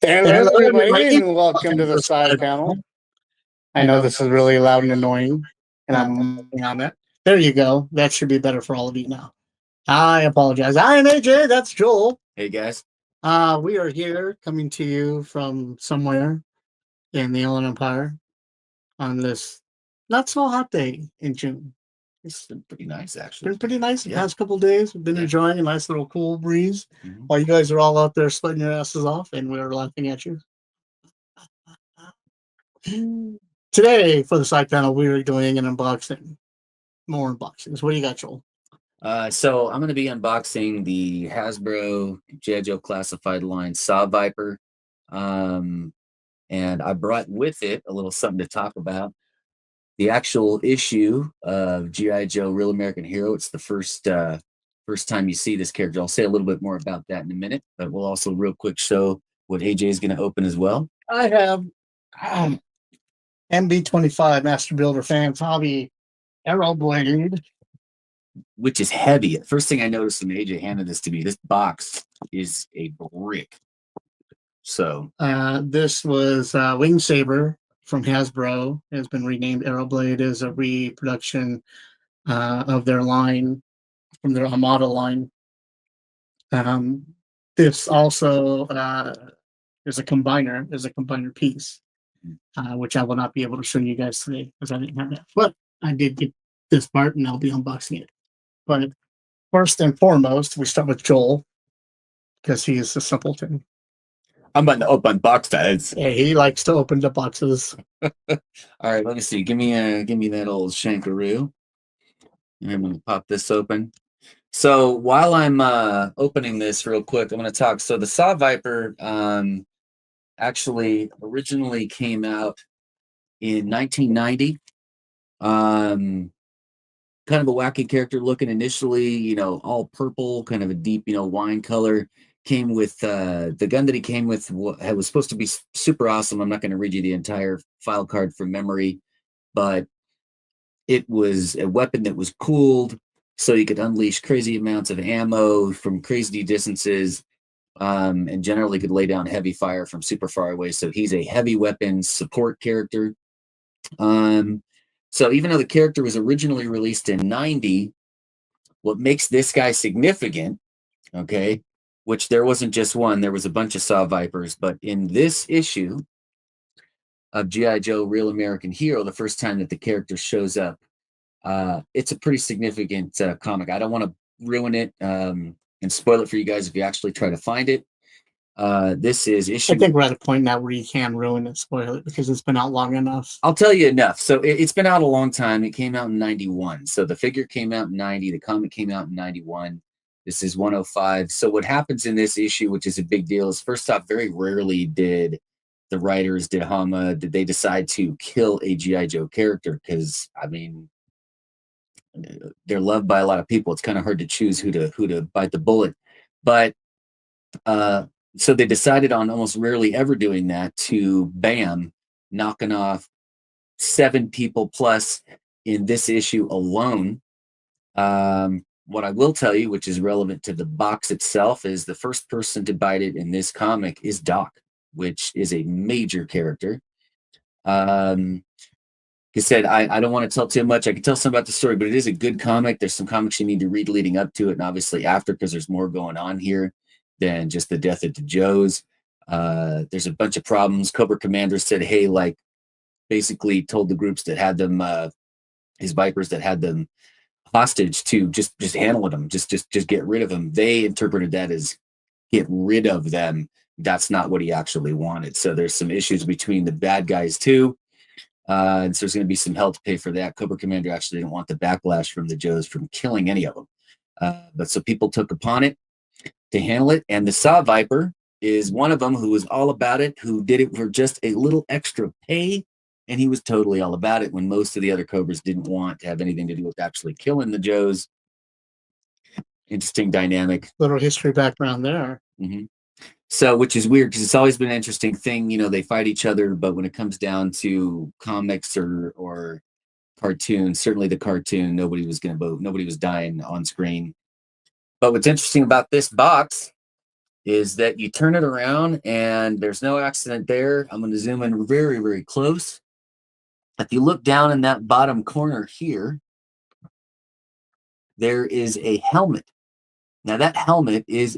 Hello, everybody, and welcome to the side panel. I know this is really loud and annoying, and I'm working on it. There you go. That should be better for all of you now. I apologize. I am AJ. That's Joel. Hey, guys. We are here coming to you from somewhere in the Inland Empire on this not so hot day in June. It's been pretty nice, actually. Been pretty nice the past couple of days. We've been enjoying a nice little cool breeze while you guys are all out there sweating your asses off, and we're laughing at you. Today, for the side panel, we are doing an unboxing. More unboxings. What do you got, Joel? So I'm going to be unboxing the Hasbro G.I. Joe classified line S.A.W Viper. And I brought with it a little something to talk about. The actual issue of G.I. Joe Real American Hero. It's the first time you see this character. I'll say a little bit more about that in a minute, but we'll also real quick show what AJ is going to open as well. I have MB-25 Master Builder Fans Hobby AeroBlade, which is heavy. First thing I noticed when AJ handed this to me, this box is a brick. So this was Wing Saber from Hasbro. It has been renamed AeroBlade as a reproduction of their line from their Armada line. This also is a combiner. Is a combiner piece, which I will not be able to show you guys today because I didn't have that. But I did get this part, and I'll be unboxing it. But first and foremost, we start with Joel because he is a simpleton. I'm about to open box that. Yeah, he likes to open the boxes. All right, let me see. Give me that old shankaroo. And I'm gonna pop this open. So while I'm opening this real quick, I'm gonna talk. So the S.A.W Viper actually originally came out in 1990. Kind of a wacky character looking initially, all purple, kind of a deep, wine color. Came with the gun that he came with was supposed to be super awesome. I'm not going to read you the entire file card from memory, but it was a weapon that was cooled, so you could unleash crazy amounts of ammo from crazy distances, and generally could lay down heavy fire from super far away. So he's a heavy weapon support character. So even though the character was originally released in 90, what makes this guy significant, okay, which there wasn't just one, there was a bunch of S.A.W Vipers, but in this issue of G.I. Joe Real American Hero, the first time that the character shows up, it's a pretty significant comic. I don't want to ruin it and spoil it for you guys if you actually try to find it. This is issue. I think we're at a point now where you can ruin it, spoil it, because it's been out long enough. I'll tell you enough. So it's been out a long time. It came out in 91. So the figure came out in 90. The comic came out in 91. This is 105. So what happens in this issue, which is a big deal, is first off, very rarely did the writers, did they decide to kill a G.I. Joe character? Because, I mean, they're loved by a lot of people. It's kind of hard to choose who to bite the bullet. But so they decided on almost rarely ever doing that to knocking off 7 people plus in this issue alone. What I will tell you, which is relevant to the box itself, is the first person to bite it in this comic is Doc, which is a major character. Like I said, I don't want to tell too much. I can tell some about the story, but it is a good comic. There's some comics you need to read leading up to it and obviously after, because there's more going on here than just the death of the Joes. There's a bunch of problems. Cobra Commander said, hey, basically told the groups that had them, his Vipers that had them hostage, to just handle them, just get rid of them. They interpreted that as get rid of them. That's not what he actually wanted. So there's some issues between the bad guys too. And so there's going to be some hell to pay for that. Cobra Commander actually didn't want the backlash from the Joes from killing any of them. But so people took upon it to handle it. And the S.A.W Viper is one of them who was all about it, who did it for just a little extra pay. And he was totally all about it when most of the other Cobras didn't want to have anything to do with actually killing the Joes. Interesting dynamic. Little history background there. Mm-hmm. So, which is weird because it's always been an interesting thing. They fight each other, but when it comes down to comics or cartoons, certainly the cartoon, nobody was dying on screen. But what's interesting about this box is that you turn it around and there's no accident there. I'm going to zoom in very, very close. If you look down in that bottom corner here, there is a helmet. Now that helmet is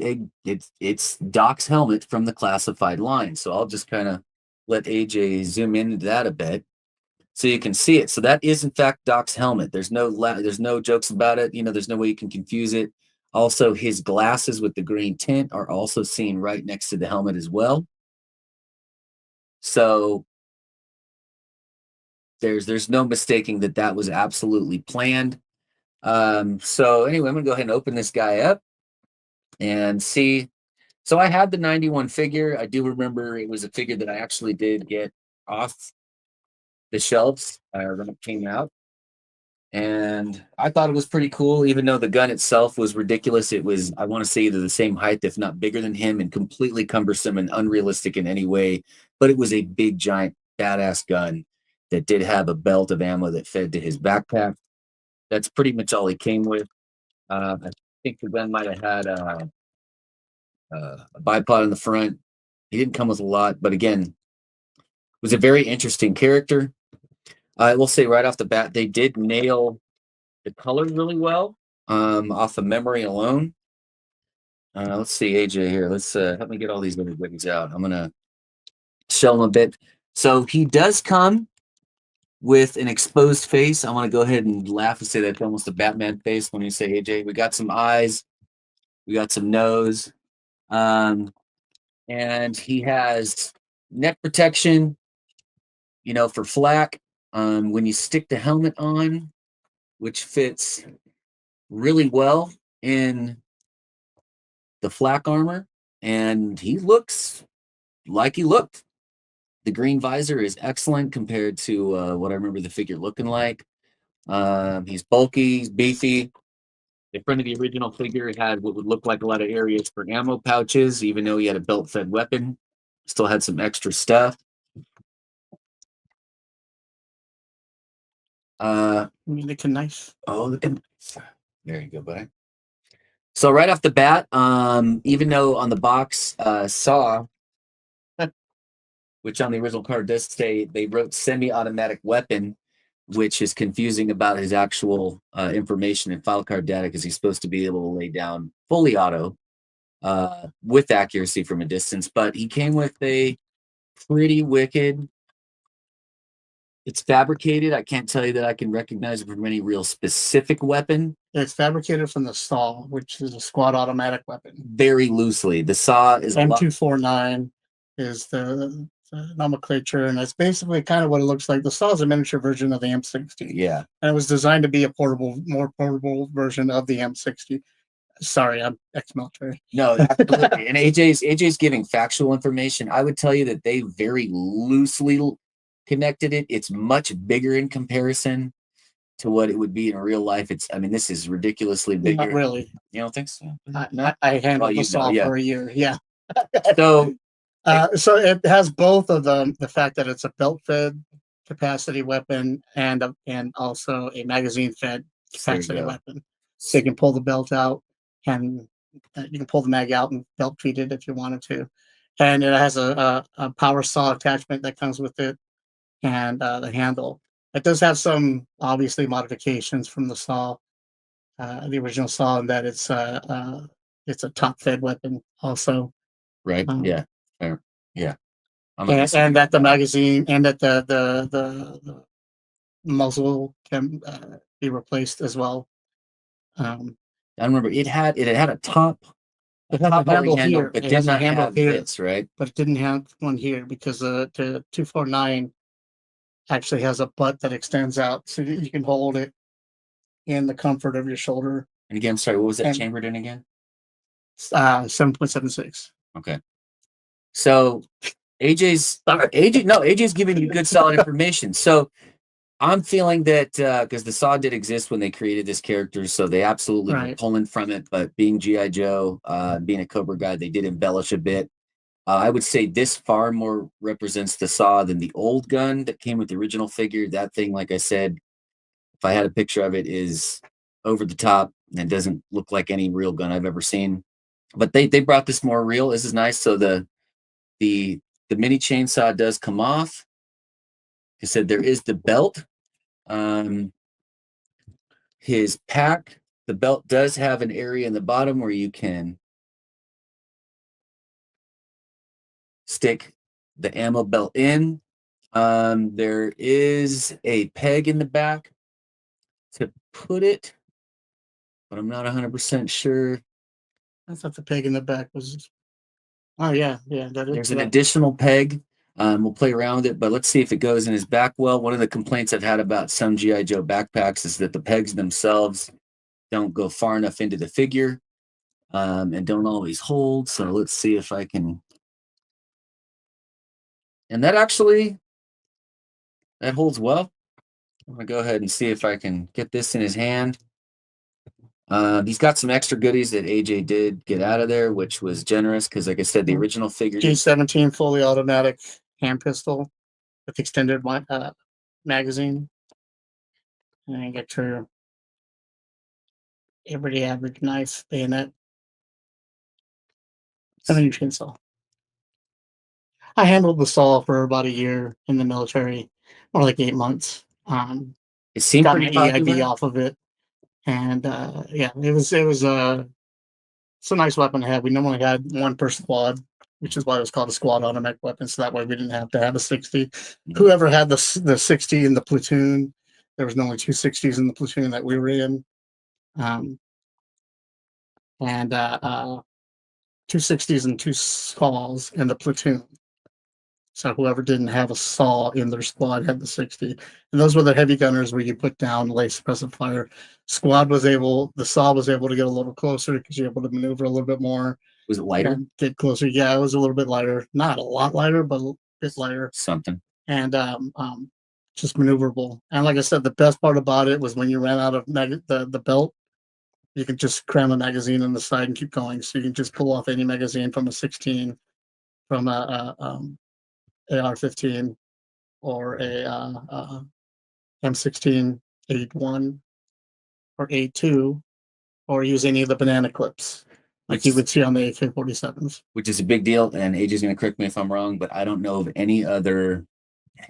it's Doc's helmet from the classified line. So I'll just kind of let AJ zoom into that a bit so you can see it. So that is in fact Doc's helmet. There's no jokes about it. You know, there's no way you can confuse it. Also, his glasses with the green tint are also seen right next to the helmet as well. So there's no mistaking that that was absolutely planned. So anyway, I'm gonna go ahead and open this guy up and see. So I had the 91 figure. I do remember it was a figure that I actually did get off the shelves when it came out. And I thought it was pretty cool, even though the gun itself was ridiculous. It was, I want to say, either the same height, if not bigger than him, and completely cumbersome and unrealistic in any way. But it was a big, giant, badass gun that did have a belt of ammo that fed to his backpack. That's pretty much all he came with. I think the gun might have had a bipod in the front. He didn't come with a lot, but again, was a very interesting character. I will say right off the bat, they did nail the color really well off of memory alone. Let's see, AJ here. Let's help me get all these little goodies out. I'm gonna show them a bit. So he does come with an exposed face. I want to go ahead and laugh and say that's almost a Batman face when you say AJ. We got some eyes, we got some nose, and he has neck protection, you know, for flak. When you stick the helmet on, which fits really well in the flak armor, and he looks like he looked. The green visor is excellent compared to what I remember the figure looking like. He's bulky, he's beefy. In front of the original figure, it had what would look like a lot of areas for ammo pouches, even though he had a belt-fed weapon. Still had some extra stuff. I mean, they can knife. Oh, there you go, buddy. So right off the bat, even though on the box SAW, which on the original card does say they wrote semi-automatic weapon, which is confusing about his actual information and file card data because he's supposed to be able to lay down fully auto with accuracy from a distance. But he came with a pretty wicked. It's fabricated. I can't tell you that I can recognize it from any real specific weapon. It's fabricated from the SAW, which is a squad automatic weapon. Very loosely. The SAW is M249 is the nomenclature, and it's basically kind of what it looks like. The SAW is a miniature version of the M60. Yeah. And it was designed to be a more portable version of the M60. Sorry, I'm ex-military. No, absolutely. And AJ's giving factual information. I would tell you that they very loosely connected it. It's much bigger in comparison to what it would be in real life. I mean, this is ridiculously bigger. Not really. You don't think so? I handled the SAW for a year. Yeah. So so it has both of them. The fact that it's a belt-fed capacity weapon and also a magazine-fed capacity weapon. So you can pull the belt out and you can pull the mag out and belt feed it if you wanted to. And it has a power saw attachment that comes with it and the handle. It does have some obviously modifications from the SAW, the original SAW, in that it's a top-fed weapon also. Right. Yeah. Fair. Yeah. And that the magazine and that the muzzle can be replaced as well. I remember it had a top. It has a handle here. But it has a handle here, this, right? but it didn't have one here because the 249 actually has a butt that extends out, so you can hold it in the comfort of your shoulder. And again, sorry, what was that chambered in again? 7.76. Okay. So AJ's giving you good solid information. So I'm feeling that because the SAW did exist when they created this character, so they absolutely were pulling from it. But being G.I. Joe, being a Cobra guy, they did embellish a bit. I would say this far more represents the SAW than the old gun that came with the original figure. That thing, like I said, if I had a picture of it, is over the top and doesn't look like any real gun I've ever seen. but they brought this more real. This is nice. So the mini chainsaw does come off. I said there is the belt. His pack, the belt does have an area in the bottom where you can stick the ammo belt in. There is a peg in the back to put it, but I'm not 100% sure. I thought the peg in the back was. Oh yeah, that is. There's an additional peg. We'll play around with it, but let's see if it goes in his back well. One of the complaints I've had about some GI Joe backpacks is that the pegs themselves don't go far enough into the figure, and don't always hold. So let's see if I can. And that holds well. I'm gonna go ahead and see if I can get this in his hand. He's got some extra goodies that AJ did get out of there, which was generous because, like I said, the original figure. G17 fully automatic hand pistol with extended magazine. And you get your everyday average knife, bayonet, and then your chainsaw. I handled the saw for about a year in the military, more like 8 months. It seemed Got pretty my EID popular. off of it, and yeah, it was it's a nice weapon to have. We normally had one per squad, which is why it was called a squad automatic weapon. So that way we didn't have to have a 60. Mm-hmm. Whoever had the 60 in the platoon, there was only 2 60s in the platoon that we were in, and 2 60s and 2 saws in the platoon. So whoever didn't have a saw in their squad had the 60. And those were the heavy gunners where you put down lace suppressive fire. The saw was able to get a little closer because you're able to maneuver a little bit more. Was it lighter? Get closer. Yeah, it was a little bit lighter. Not a lot lighter, but a bit lighter. Something. And just maneuverable. And like I said, the best part about it was when you ran out of the belt, you can just cram a magazine on the side and keep going. So you can just pull off any magazine from a 16, from a AR-15, or a M16 A1 or A2, or use any of the banana clips like you would see on the AK-47s. Which is a big deal, and AJ's going to correct me if I'm wrong, but I don't know of any other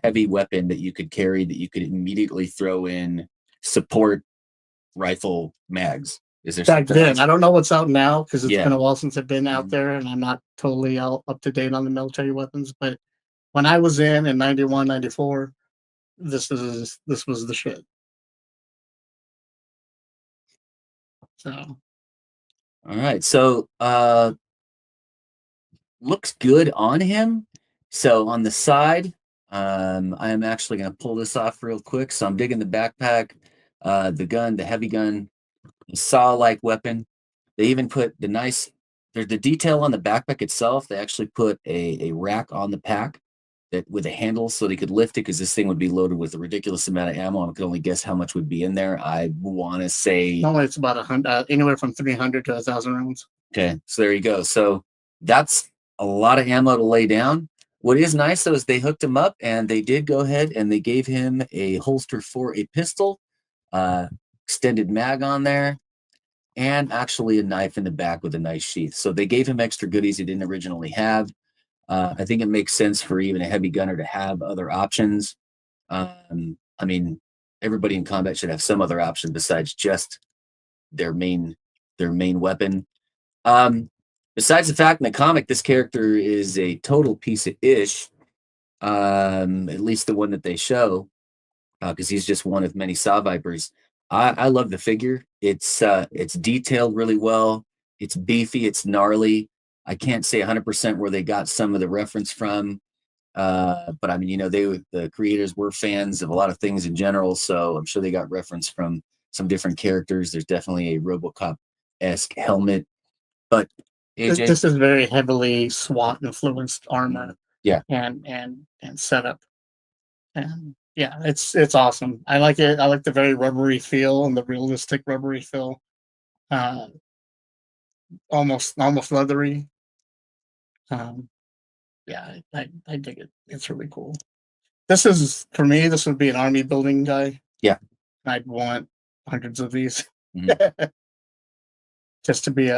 heavy weapon that you could carry that you could immediately throw in support rifle mags. Is there back then? I don't know what's out now because it's Yeah. been a while since I've been out there, and I'm not totally up to date on the military weapons. But when I was in 91, 94, this was the shit. So All right. So looks good on him. So on the side, I am actually going to pull this off real quick. So I'm digging the backpack, the gun, the heavy gun, the saw-like weapon. They even put there's the detail on the backpack itself. They actually put a rack on the pack that with a handle so they could lift it because this thing would be loaded with a ridiculous amount of ammo. I could only guess how much would be in there. I want to say normally it's about 100, anywhere from 300 to 1,000 rounds. Okay, so there you go. So that's a lot of ammo to lay down. What is nice though is they hooked him up and they did go ahead and they gave him a holster for a pistol, extended mag on there, and actually a knife in the back with a nice sheath. So they gave him extra goodies he didn't originally have. I think it makes sense for even a heavy gunner to have other options. I mean, everybody in combat should have some other option besides just their main weapon. Besides the fact in the comic, this character is a total piece of ish. At least the one that they show, because he's just one of many S.A.W Vipers. I love the figure. It's detailed really well. It's beefy. It's gnarly. I can't say 100% where they got some of the reference from, but I mean, the creators were fans of a lot of things in general, so I'm sure they got reference from some different characters. There's definitely a RoboCop-esque helmet, but AJ, This is very heavily SWAT influenced armor. Yeah. And setup. And yeah, it's awesome. I like it. I like the very rubbery feel and the realistic rubbery feel. Almost leathery. Yeah, I dig it. It's really cool. This is, for me, this would be an army building guy. Yeah. I'd want hundreds of these. Mhm. Just to be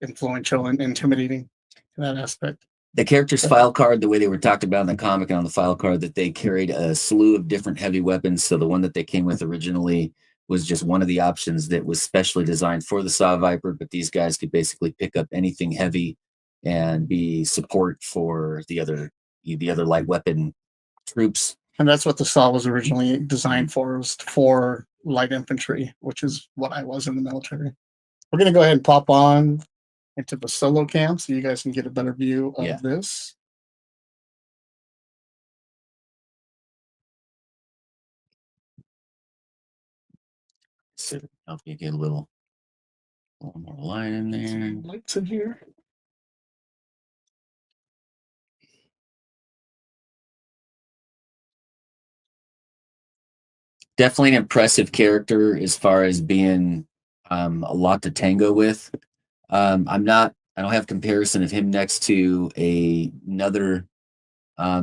influential and intimidating in that aspect. The character's file card, the way they were talked about in the comic and on the file card, that they carried a slew of different heavy weapons. So the one that they came with originally was just one of the options that was specially designed for the S.A.W Viper, but these guys could basically pick up anything heavy and be support for the other light weapon troops. And that's what the SAW was originally designed for, was for light infantry, which is what I was in the military. We're going to go ahead and pop on into the solo cam so you guys can get a better view of this. So help you get a little more light in there. Some lights in here. Definitely an impressive character as far as being a lot to tango with. I don't have comparison of him next to another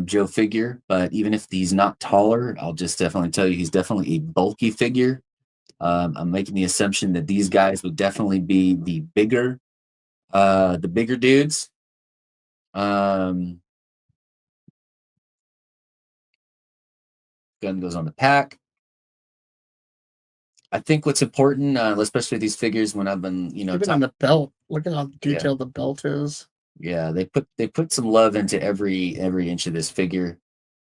Joe figure, but even if he's not taller, I'll just definitely tell you he's definitely a bulky figure. I'm making the assumption that these guys would definitely be the bigger dudes. Gun goes on the pack. I think what's important, especially these figures, when I've been, even on the belt, look at how detailed the belt is. Yeah, they put some love into every inch of this figure.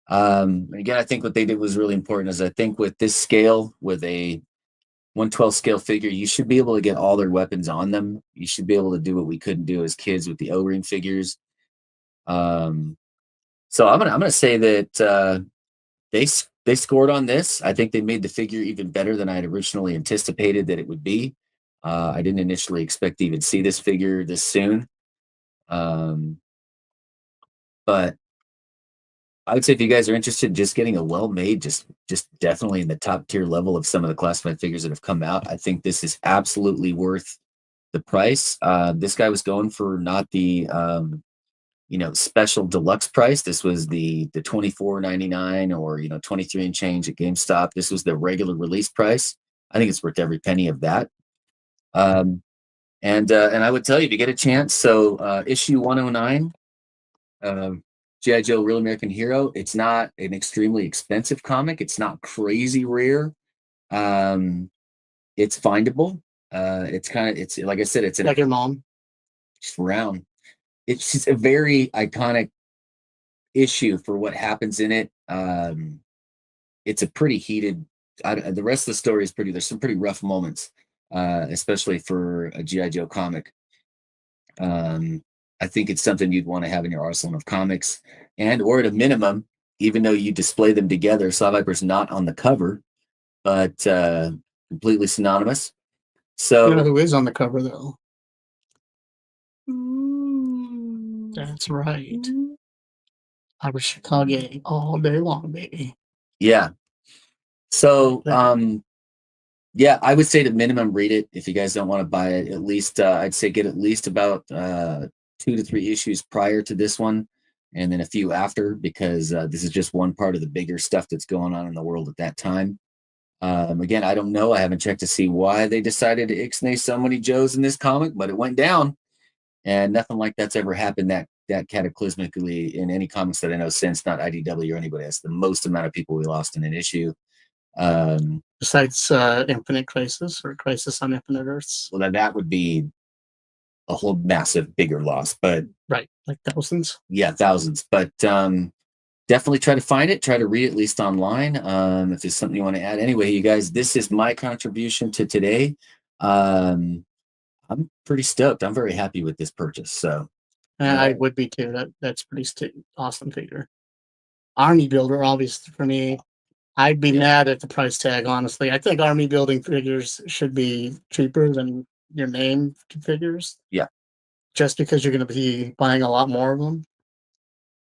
Again, I think what they did was really important. Is I think with this scale, with a 1/12 scale figure, you should be able to get all their weapons on them. You should be able to do what we couldn't do as kids with the O-ring figures. So I'm gonna say that they scored on this. I think they made the figure even better than I had originally anticipated that it would be. I didn't initially expect to even see this figure this soon. But I would say if you guys are interested in just getting a well-made, just definitely in the top tier level of some of the classified figures that have come out, I think this is absolutely worth the price. This guy was going for not the special deluxe price. This was the $24.99 or 23 and change at GameStop. This was the regular release price. I think it's worth every penny of that. And I would tell you, if you get a chance, so issue 109. G.I. Joe Real American Hero. It's not an extremely expensive comic. It's not crazy rare. It's findable. It's like I said, it's like your mom. Just round. It's just a very iconic issue for what happens in it. It's a pretty heated. The rest of the story is pretty. There's some pretty rough moments, especially for a G.I. Joe comic. I think it's something you'd want to have in your arsenal of comics, or at a minimum, even though you display them together, S.A.W Viper's not on the cover, but completely synonymous. So you know who is on the cover though? That's right. Irish Chicago all day long, baby. Yeah. So yeah, I would say to minimum read it if you guys don't want to buy it. At least I'd say get at least about 2 to 3 issues prior to this one, and then a few after, because this is just one part of the bigger stuff that's going on in the world at that time. Again, I don't know. I haven't checked to see why they decided to ixnay so many Joes in this comic, but it went down, and nothing like that's ever happened that cataclysmically in any comics that I know since. Not IDW or anybody. That's the most amount of people we lost in an issue. Besides Infinite Crisis or Crisis on Infinite Earths. Well, then that would be a whole massive bigger loss, but right, like thousands. Yeah, thousands. But definitely try to find it. Try to read it at least online. If there's something you want to add. Anyway, you guys, this is my contribution to today. I'm pretty stoked. I'm very happy with this purchase. So I would be too. That's pretty awesome figure. Army builder, obviously for me. I'd be mad at the price tag, honestly. I think army building figures should be cheaper than your name figures. Yeah. Just because you're going to be buying a lot more of them.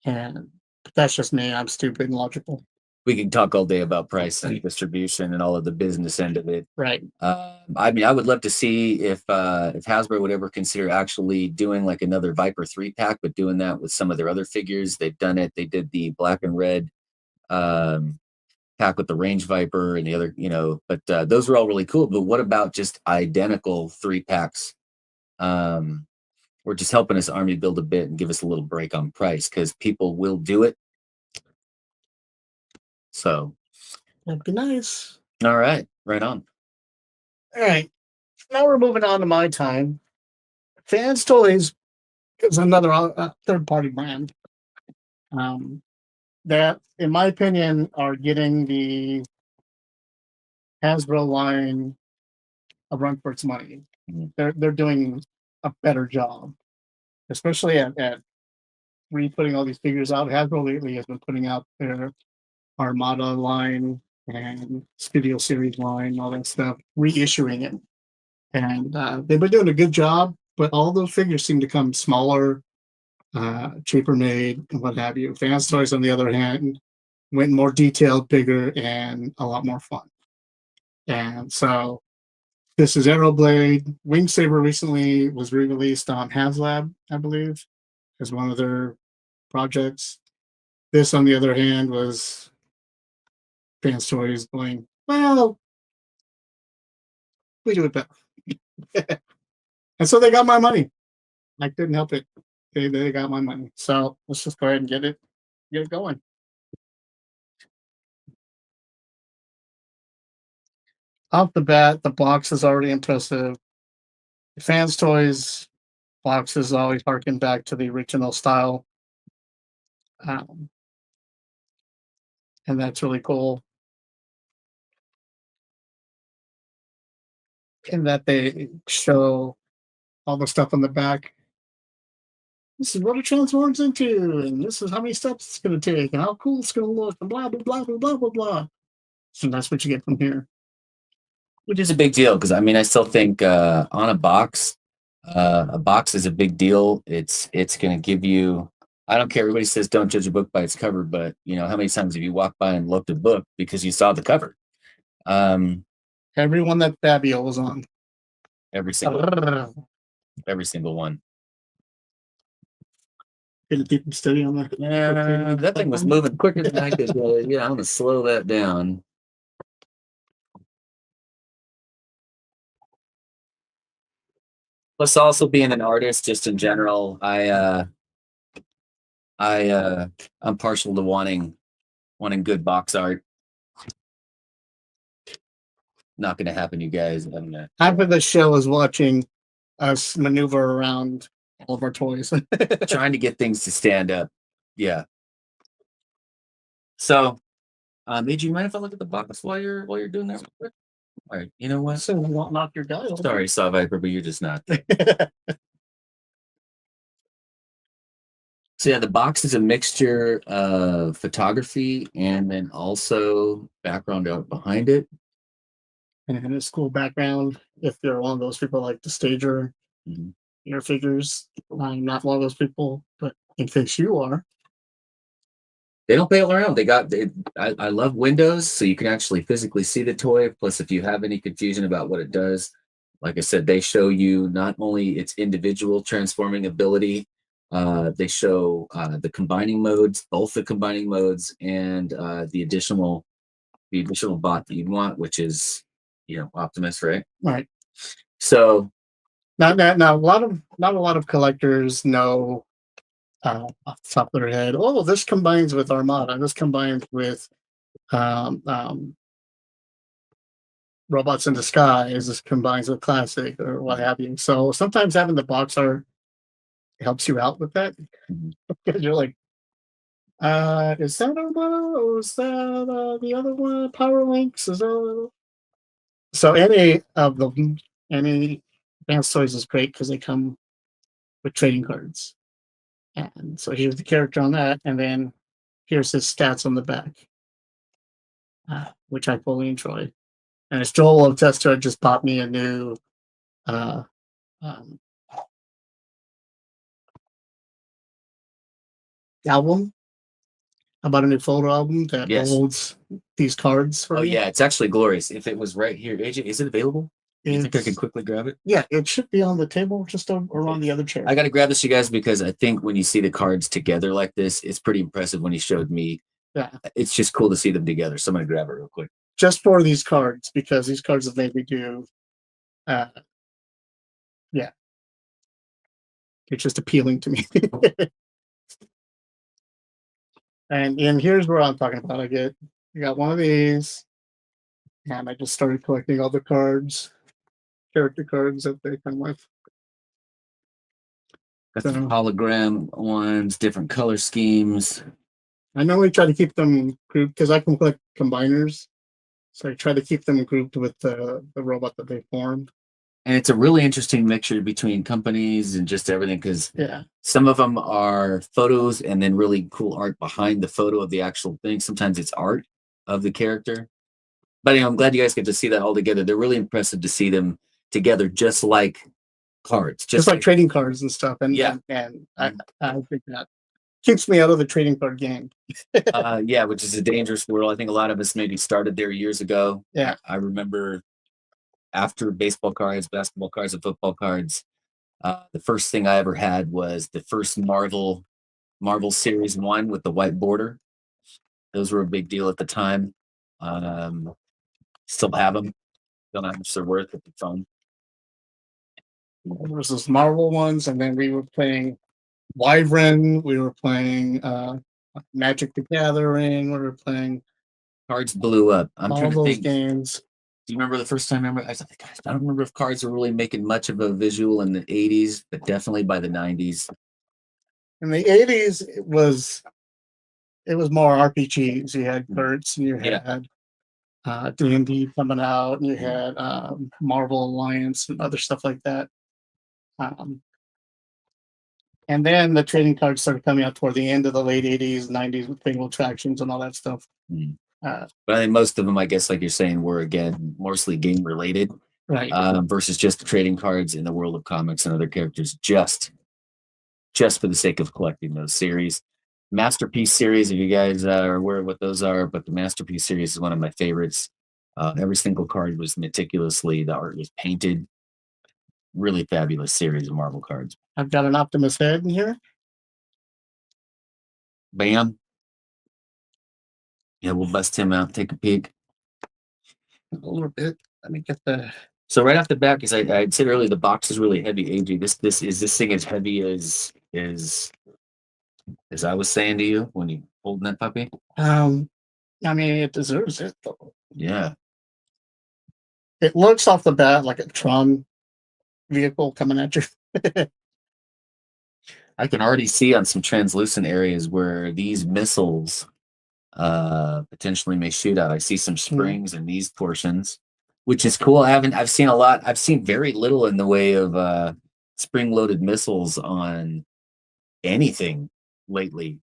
And that's just me. I'm stupid and logical. We can talk all day about price and distribution and all of the business end of it. Right. I mean, I would love to see if Hasbro would ever consider actually doing like another Viper 3-pack, but doing that with some of their other figures. They've done it. They did the black and red pack with the Range Viper and the other, but those were all really cool. But what about just identical 3-packs? or just helping us army build a bit and give us a little break on price, because people will do it. So That'd be nice. all right, right on. All right. Now we're moving on to my time. Fans Toys is another third-party brand that, in my opinion, are getting the Hasbro line a run for its money. Mhm. They're doing a better job, especially at re-putting all these figures out. Hasbro lately has been putting out their Armada line and Studio Series line, all that stuff, reissuing it. And they've been doing a good job, but all those figures seem to come smaller, cheaper made, and what have you. Fans Toys, on the other hand, went more detailed, bigger, and a lot more fun. And so this is AeroBlade. Wing Saber recently was re-released on HasLab, I believe, as one of their projects. This, on the other hand, was Fans Toys going, well, we do it better. And so they got my money. I couldn't help it. They got my money. So let's just go ahead and get it going. Off the bat, the box is already impressive. Fans Toys boxes always harken back to the original style. Um, and that's really cool. In that they show all the stuff on the back. This is what it transforms into, and this is how many steps it's going to take, and how cool it's going to look, and blah, blah, blah, blah, blah, blah, blah. So that's what you get from here. Which is a big deal, because I mean, I still think on a box is a big deal. It's going to give you. I don't care. Everybody says don't judge a book by its cover, but you know how many times have you walked by and looked at a book because you saw the cover? Everyone that Fabio was on. Every single one. Get a deep study on that. Yeah, that thing was moving quicker than I could. Yeah, I'm gonna slow that down. Plus, also being an artist, just in general, I'm partial to wanting good box art. Not gonna happen, you guys. Half of the show is watching us maneuver around all of our toys. Trying to get things to stand up. Yeah. So, do you mind if I look at the box while you're doing that? Real quick? All right. You know what? So we won't knock your guy over. Sorry, S.A.W Viper, but you're just not. So yeah, the box is a mixture of photography and then also background art behind it. And a school background, if you're one of those people like the stager, Mhm. your figures. I'm not one of those people, but in case you are. They don't bail around. I love windows, so you can actually physically see the toy. Plus, if you have any confusion about what it does, like I said, they show you not only its individual transforming ability, they show the combining modes, both the combining modes, and the additional bot that you'd want, which is Optimus, right? Right. So Now not a lot of collectors know off the top of their head, oh, this combines with Armada, this combines with um, um, Robots in Disguise, this combines with Classic or what have you. So sometimes having the box art helps you out with that. Because you're like, is that Armada or is that the other one? Power Links? Is that... So any of them, any Advanced Toys is great because they come with trading cards. And so here's the character on that, and then here's his stats on the back, which I fully enjoy. And as Joel will attest to, it just bought me a new um, album. I bought a new photo album that holds these cards for me. Yeah, it's actually glorious. If it was right here, AJ, is it available? You think I can quickly grab it? Yeah, it should be on the table just over on the other chair. I got to grab this, you guys, because I think when you see the cards together like this, it's pretty impressive. When he showed me, yeah, it's just cool to see them together. So I'm gonna grab it real quick. Just for these cards, because these cards have made me do, yeah. It's just appealing to me. And here's where I'm talking about. I got one of these, and I just started collecting all the cards, character cards that they come with. Got So some hologram ones, different color schemes. I normally try to keep them grouped because I can collect combiners. So I try to keep them grouped with the robot that they formed. And it's a really interesting mixture between companies and just everything because Yeah. some of them are photos and then really cool art behind the photo of the actual thing. Sometimes it's art of the character. But I'm glad you guys get to see that all together. They're really impressive to see them together, just like cards, Just like trading cards and stuff. And yeah, and I think that keeps me out of the trading card game. yeah, which is a dangerous world. I think a lot of us maybe started there years ago. Yeah. I remember after baseball cards, basketball cards, and football cards. The first thing I ever had was the first Marvel Series 1 with the white border. Those were a big deal at the time. Still have them. Don't know how much they're worth at the phone. There was those Marvel ones, and then we were playing Wyvern. We were playing Magic the Gathering. We were playing Cards blew up. I'm all trying to those think. games. Do you remember the first time? I was like, gosh, I don't remember if cards were really making much of a visual in the 80s, but definitely by the 90s. In the 80s, it was more RPGs. You had Kurtz, and you Yeah. had D&D coming out, and you had Marvel Alliance and other stuff like that. And then the trading cards started coming out toward the end of the late 80s, 90s with Fatal Attractions and all that stuff. But I think most of them, I guess, like you're saying, were again mostly game related, right? Versus just the trading cards in the world of comics and other characters, just for the sake of collecting those series. Masterpiece series, if you guys are aware of what those are, but the Masterpiece series is one of my favorites. Every single card was meticulously, the art was painted. Really fabulous series of Marvel cards. I've got an Optimus head in here. Bam. Yeah, we'll bust him out, take a peek. A little bit. Let me get the. So right off the bat, because I said earlier, the box is really heavy. AG, this thing as heavy as I was saying to you when you holding that puppy. I mean, it deserves it though. Yeah. It looks off the bat like a Tron vehicle coming at you. I can already see on some translucent areas where these missiles potentially may shoot out. I see some springs in these portions, which is cool. I've seen a lot. I've seen very little in the way of spring loaded missiles on anything lately.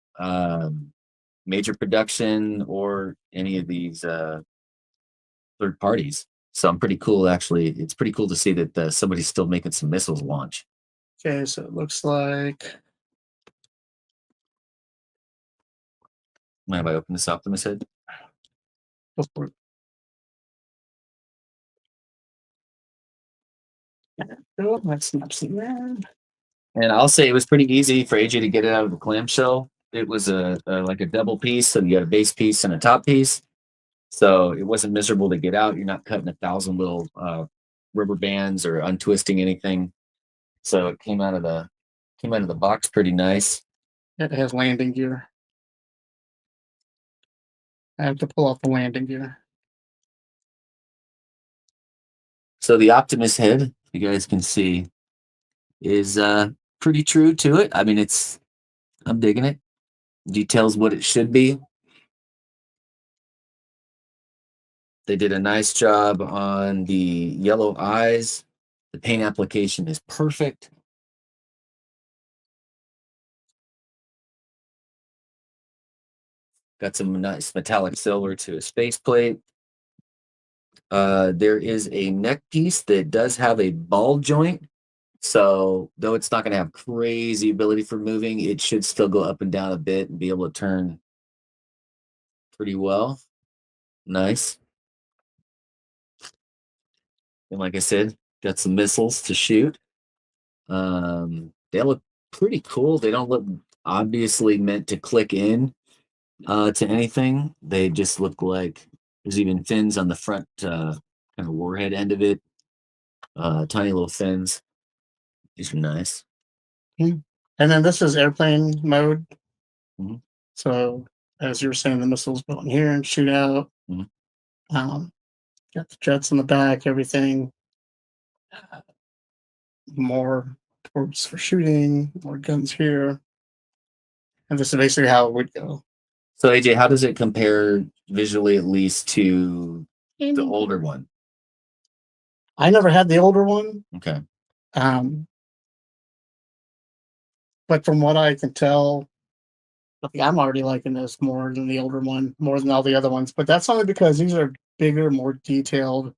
Major production or any of these third parties. So I'm pretty cool, actually. It's pretty cool to see that somebody's still making some missiles launch. Okay, so it looks like. Mind if I open this Optimus head? Go for it. Oh, let's not see that. And I'll say it was pretty easy for AJ to get it out of the clamshell. It was like a double piece, so you got a base piece and a top piece. So it wasn't miserable to get out. You're not cutting 1,000 little rubber bands or untwisting anything. So it came out of the box pretty nice. It has landing gear. I have to pull off the landing gear. So the Optimus head, you guys can see, is pretty true to it. I mean, I'm digging it. Details what it should be. They did a nice job on the yellow eyes. The paint application is perfect. Got some nice metallic silver to his faceplate. There is a neck piece that does have a ball joint. So though it's not going to have crazy ability for moving, it should still go up and down a bit and be able to turn pretty well. Nice. And like I said, got some missiles to shoot. They look pretty cool. They don't look obviously meant to click in to anything. They just look like there's even fins on the front kind of warhead end of it. Tiny little fins. These are nice. And then this is airplane mode. Mhm. So as you were saying, the missiles go in here and shoot out. Mhm. Um, got the jets in the back, everything. More ports for shooting, more guns here. And this is basically how it would go. So AJ, how does it compare visually, at least, to the And older one? I never had the older one. Okay. Um, but from what I can tell, I think I'm already liking this more than the older one, more than all the other ones. But that's only because these are bigger, more detailed,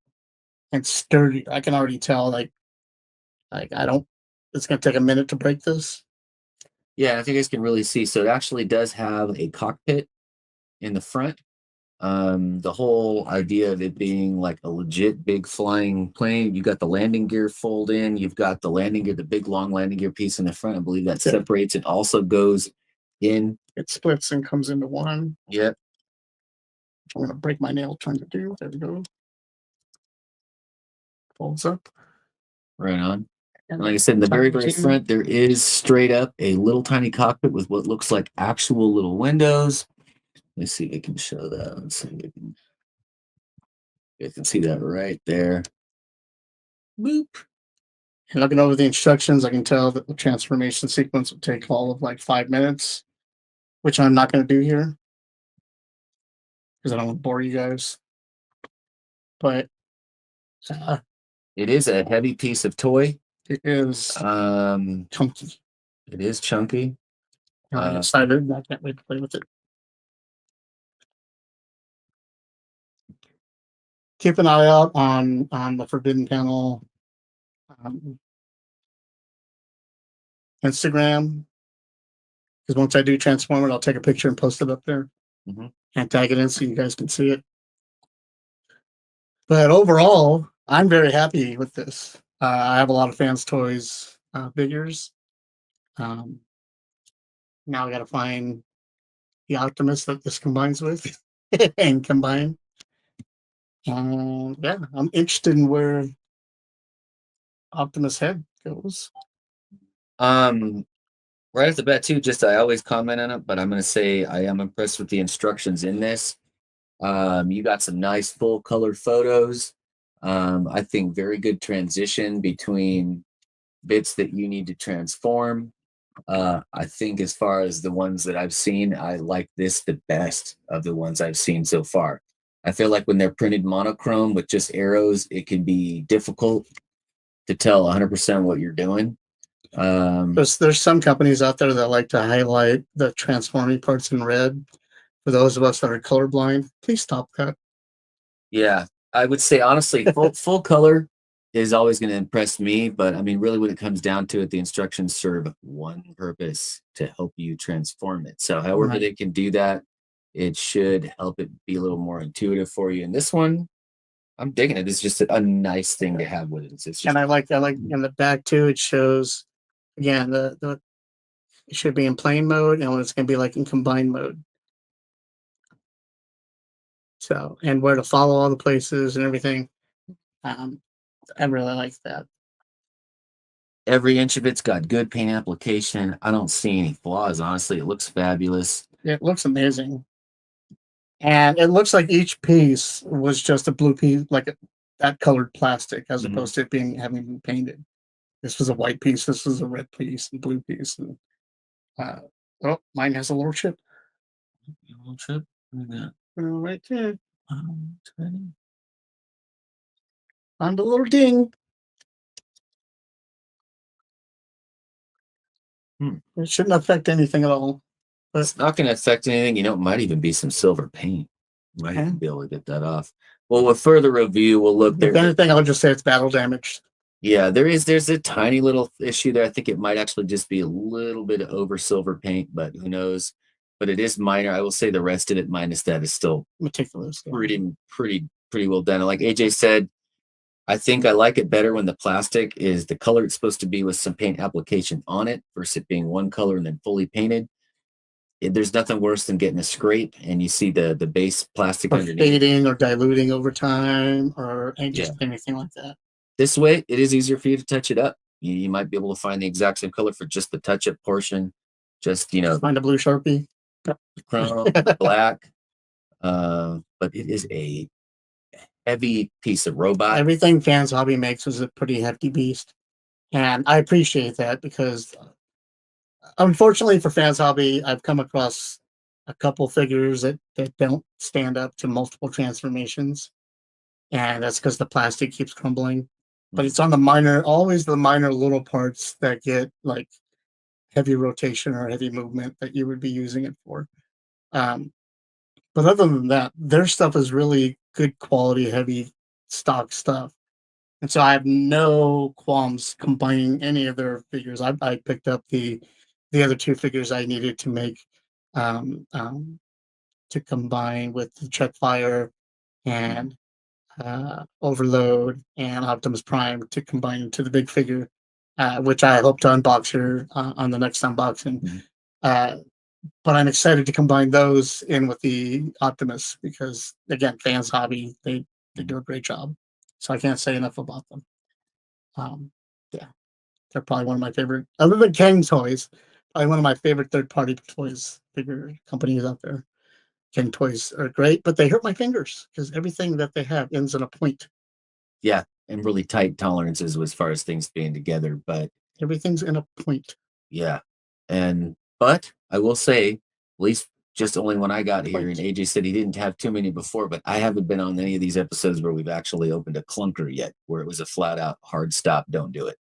and sturdy. I can already tell, like I don't. It's gonna take a minute to break this. Yeah, I think you guys can really see. So it actually does have a cockpit in the front. The whole idea of it being like a legit big flying plane, you got the landing gear fold in, you've got the landing gear, the big long landing gear piece in the front. I believe that Yeah. separates. It also goes in. It splits and comes into one. Yep. I'm gonna break my nail trying to do. There we go. Folds up. Right on. And And like I said, in the very, very two. front, there is straight up a little tiny cockpit with what looks like actual little windows. Let's see if I can show that. Let's see if I can, you can see that right there. Boop. And looking over the instructions, I can tell that the transformation sequence would take all of like 5 minutes, which I'm not going to do here because I don't want to bore you guys. But uh, It is a heavy piece of toy. it is chunky. It is chunky. I'm excited. I can't wait to play with it. Keep an eye out on the Forbidden Panel Instagram, because once I do transform it, I'll take a picture and post it up there and tag it in so you guys can see it. But overall, I'm very happy with this. I have a lot of Fans Toys figures. Now I got to find the Optimus that this combines with and combine. Yeah, I'm interested in where Optimus head goes. Right off the bat, too, just I always comment on it, but I'm going to say I am impressed with the instructions in this. You got some nice full color photos. I think very good transition between bits that you need to transform. I think as far as the ones that I've seen, I like this the best of the ones I've seen so far. I feel like when they're printed monochrome with just arrows, it can be difficult to tell 100% what you're doing. There's some companies out there that like to highlight the transforming parts in red. For those of us that are colorblind, please stop that. Yeah, I would say honestly, full color is always going to impress me. But I mean, really, when it comes down to it, the instructions serve one purpose: to help you transform it. So, however Right. they can do that, it should help it be a little more intuitive for you. And this one, I'm digging it. It's just a nice thing to have with it. It's just, And I like in the back too. It shows again the it should be in plain mode and when it's going to be like in combined mode. So and where to follow all the places and everything. Um, I really like that. every inch of it's got good paint application. I don't see any flaws. Honestly, it looks fabulous. It looks amazing. And it looks like each piece was just a blue piece, like that colored plastic, as opposed to it being having been painted. This was a white piece. This was a red piece and blue piece. And oh, mine has a little chip. A little chip. Right there. On the little ding. It shouldn't affect anything at all. But It's not going to affect anything. You know, it might even be some silver paint. You might even be able to get that off. Well, with further review, we'll look there. If anything, I'll just say it's battle damaged. Yeah, there's a tiny little issue there. I think it might actually just be a little bit of over silver paint, but who knows? But it is minor. I will say the rest of it, minus that, is still Meticulous. pretty well done. And like AJ said, I think I like it better when the plastic is the color it's supposed to be with some paint application on it versus it being one color and then fully painted. There's nothing worse than getting a scrape and you see the base plastic Or underneath. fading or diluting over time or just anything like that. This way, it is easier for you to touch it up. You might be able to find the exact same color for just the touch-up portion. Just Find a blue Sharpie. chrome, black. But it is a heavy piece of robot. Everything Fans Hobby makes is a pretty hefty beast, and I appreciate that because, unfortunately for Fans Hobby, I've come across a couple figures that don't stand up to multiple transformations, and that's because the plastic keeps crumbling. But it's on always the minor little parts that get like heavy rotation or heavy movement that you would be using it for. Um, but other than that, their stuff is really good quality, heavy stock stuff. And so I have no qualms combining any of their figures. I picked up the other two figures I needed to make, um, um, to combine with the Checkfire and Overload and Optimus Prime to combine into the big figure, which I hope to unbox here on the next unboxing. Uh, but I'm excited to combine those in with the Optimus because, again, Fans Hobby, they do a great job. So I can't say enough about them. Um, yeah, they're probably one of my favorite, other than King Toys, probably one of my favorite third-party toys figure companies out there. King Toys are great, but they hurt my fingers because everything that they have ends in a point. Yeah, and really tight tolerances as far as things being together. But Everything's in a point. yeah, but I will say, at least just only when I got here, and Point. AJ said he didn't have too many before, but I haven't been on any of these episodes where we've actually opened a clunker yet, where it was a flat out hard stop, don't do it.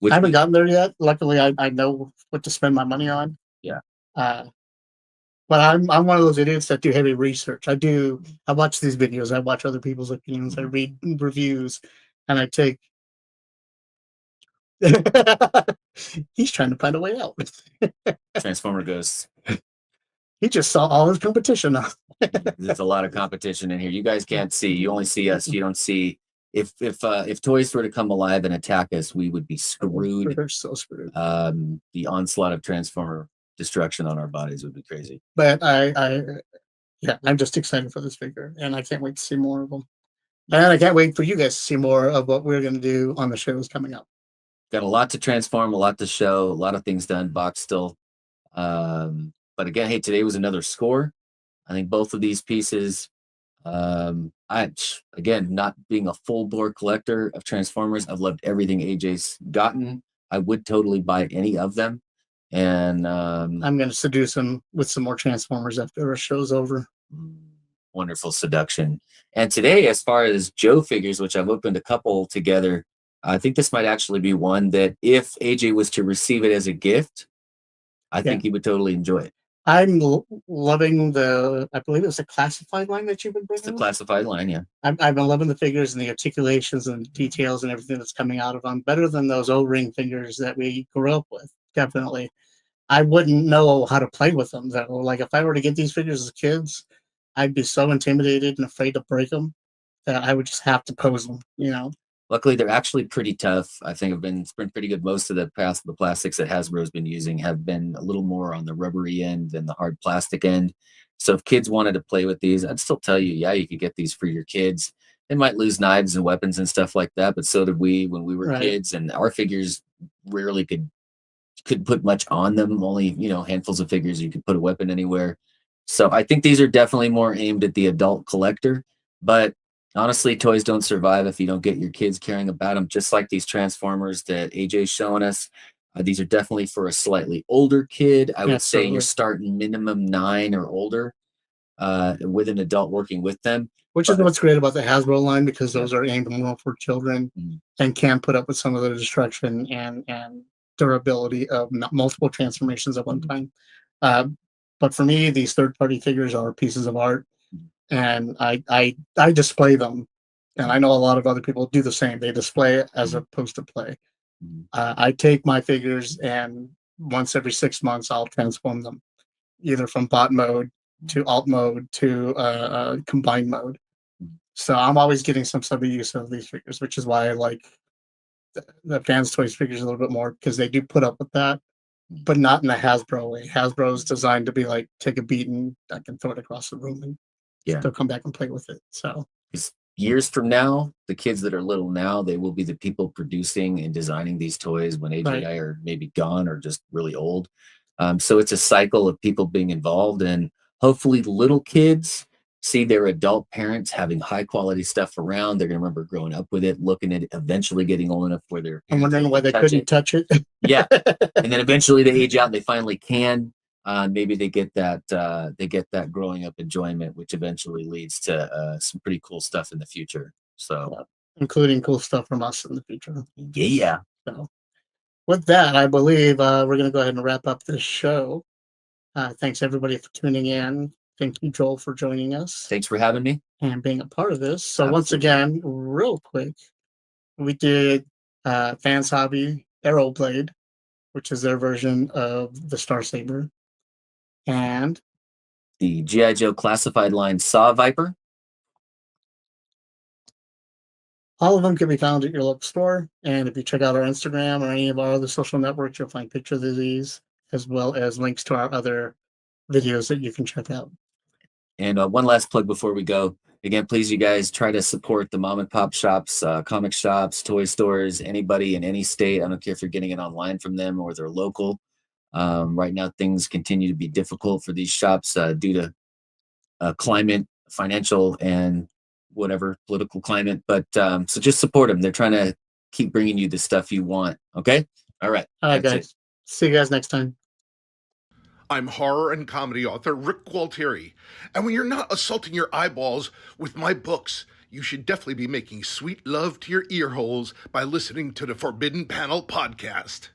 I haven't gotten there yet. Luckily, I know what to spend my money on. Yeah. But I'm one of those idiots that do heavy research. I watch these videos, I watch other people's opinions, I read reviews, and I take he's trying to find a way out. Transformer Ghosts. He just saw all his competition. There's a lot of competition in here. You guys can't see. You only see us. You don't see. If toys were to come alive and attack us, we would be screwed. We're so screwed. The onslaught of Transformer destruction on our bodies would be crazy. But I'm just excited for this figure, and I can't wait to see more of them. And I can't wait for you guys to see more of what we're going to do on the shows coming up. Got a lot to transform, a lot to show, a lot of things to unbox still. But again, hey, today was another score. I think both of these pieces. Again, not being a full bore collector of Transformers, I've loved everything AJ's gotten. I would totally buy any of them. And I'm going to seduce him with some more Transformers after our show's over. Wonderful seduction. And today, as far as Joe figures, which I've opened a couple together, I think this might actually be one that if AJ was to receive it as a gift, I think he would totally enjoy it. I'm loving I believe it's a classified line that you've been bringing. It's a classified line, yeah. I've been loving the figures and the articulations and details and everything that's coming out of them. Better than those O-ring figures that we grew up with, definitely. I wouldn't know how to play with them, though. Like, if I were to get these figures as kids, I'd be so intimidated and afraid to break them that I would just have to pose them. Luckily, they're actually pretty tough. I think it's been pretty good. Most of the plastics that Hasbro's been using have been a little more on the rubbery end than the hard plastic end. So if kids wanted to play with these, I'd still tell you, yeah, you could get these for your kids. They might lose knives and weapons and stuff like that, but so did we when we were kids, and our figures rarely could put much on them. Only, handfuls of figures you could put a weapon anywhere. So I think these are definitely more aimed at the adult collector, but honestly, toys don't survive if you don't get your kids caring about them, just like these Transformers that AJ's showing us. These are definitely for a slightly older kid. I would say you're starting minimum 9 or older with an adult working with them. Which is what's great about the Hasbro line, because those are aimed more for children and can put up with some of the destruction and durability of multiple transformations at one time. But for me, these third-party figures are pieces of art, and I display them, and I know a lot of other people do the same. They display as opposed to play. I take my figures, and once every 6 months, I'll transform them, either from bot mode to alt mode to combined mode. So I'm always getting some sort of use of these figures, which is why I like the Fans Toys figures a little bit more, because they do put up with that, but not in a Hasbro way. Hasbro is designed to be like, take a beating, I can throw it across the room and they'll come back and play with it. So years from now, the kids that are little now, they will be the people producing and designing these toys when AGI are maybe gone or just really old. So it's a cycle of people being involved, and hopefully little kids see their adult parents having high quality stuff around. They're going to remember growing up with it, looking at it, eventually getting old enough where they're I'm wondering why they couldn't touch it. Yeah. And then eventually they age out and they finally can. Maybe they get that growing up enjoyment, which eventually leads to some pretty cool stuff in the future. So including cool stuff from us in the future. yeah. So with that, I believe we're going to go ahead and wrap up this show. Thanks everybody for tuning in. Thank you, Joel, for joining us. Thanks for having me and being a part of this. So once again, real quick, we did Fans Hobby AeroBlade, which is their version of the Star Saber, and the G.I. Joe classified line S.A.W Viper. All of them can be found at your local store. And if you check out our Instagram or any of our other social networks, you'll find pictures of these, as well as links to our other videos that you can check out. And one last plug before we go. Again, please, you guys, try to support the mom and pop shops, comic shops, toy stores, anybody in any state. I don't care if you're getting it online from them or they're local. Right now, things continue to be difficult for these shops due to climate, financial, and whatever political climate. But so just support them. They're trying to keep bringing you the stuff you want. Okay. All right. All right, guys. See you guys next time. I'm horror and comedy author Rick Gualtieri, and when you're not assaulting your eyeballs with my books, you should definitely be making sweet love to your ear holes by listening to the Forbidden Panel podcast.